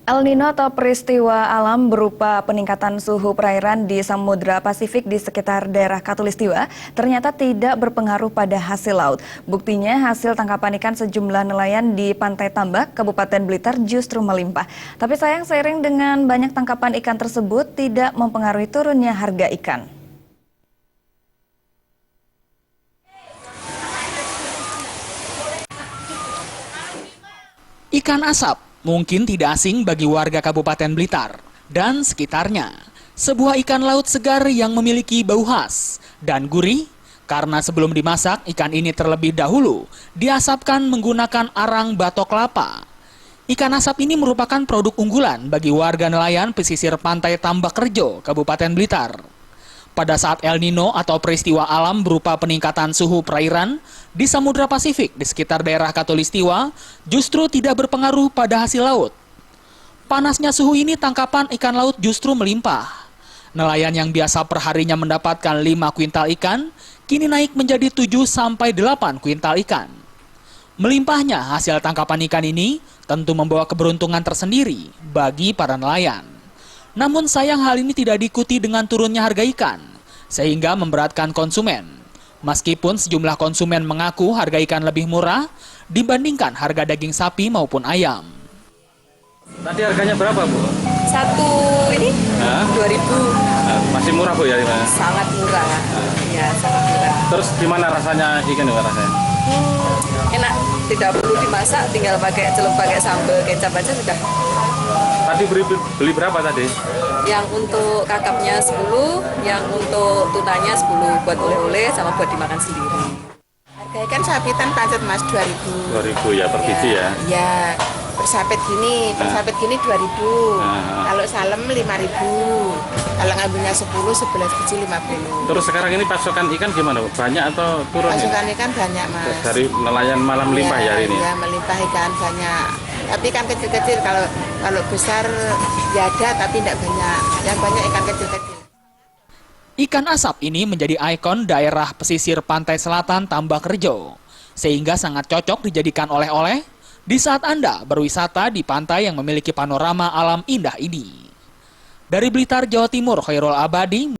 El Nino atau peristiwa alam berupa peningkatan suhu perairan di Samudra Pasifik di sekitar daerah Khatulistiwa ternyata tidak berpengaruh pada hasil laut. Buktinya hasil tangkapan ikan sejumlah nelayan di Pantai Tambak, Kabupaten Blitar justru melimpah. Tapi sayang seiring dengan banyak tangkapan ikan tersebut tidak mempengaruhi turunnya harga ikan. Ikan asap mungkin tidak asing bagi warga Kabupaten Blitar dan sekitarnya. Sebuah ikan laut segar yang memiliki bau khas dan gurih karena sebelum dimasak ikan ini terlebih dahulu diasapkan menggunakan arang batok kelapa. Ikan asap ini merupakan produk unggulan bagi warga nelayan pesisir Pantai Tambak Rejo, Kabupaten Blitar. Pada saat El Nino atau peristiwa alam berupa peningkatan suhu perairan di Samudra Pasifik di sekitar daerah Khatulistiwa justru tidak berpengaruh pada hasil laut. Panasnya suhu ini tangkapan ikan laut justru melimpah. Nelayan yang biasa perharinya mendapatkan 5 kuintal ikan, kini naik menjadi 7-8 kuintal ikan. Melimpahnya hasil tangkapan ikan ini tentu membawa keberuntungan tersendiri bagi para nelayan. Namun sayang hal ini tidak diikuti dengan turunnya harga ikan, sehingga memberatkan konsumen. Meskipun sejumlah konsumen mengaku harga ikan lebih murah dibandingkan harga daging sapi maupun ayam. Tadi harganya berapa, Bu? Satu ini 2.000. Masih murah, Bu, ya? Sangat murah. Ya, sangat murah. Terus gimana rasanya ikan, Bu, rasanya? Enak, tidak perlu dimasak, tinggal pakai celup, pakai sambal kecap aja sudah. Tadi beli berapa tadi? Yang untuk kakapnya 10, yang untuk tunanya 10 buat oleh-oleh sama buat dimakan sendiri. Harga ikan sapitan pancet Mas 2.000. 2.000 ya per biji ya? Ya, per sapet gini 2.000. Kalau salem 5.000. Kalau ngambilnya 10, 11 biji 50. Terus sekarang ini pasokan ikan gimana, Bu? Banyak atau turun? Pasokan ikan banyak, Mas. Dari nelayan malam melimpah ya hari ini? Ya, melimpah ikan banyak. Tapi ikan kecil-kecil, kalau besar ya ada, tapi tidak banyak. Yang banyak ikan kecil-kecil. Ikan asap ini menjadi ikon daerah pesisir pantai selatan Tambak Rejo, sehingga sangat cocok dijadikan oleh-oleh di saat Anda berwisata di pantai yang memiliki panorama alam indah ini. Dari Blitar, Jawa Timur, Khairul Abadi.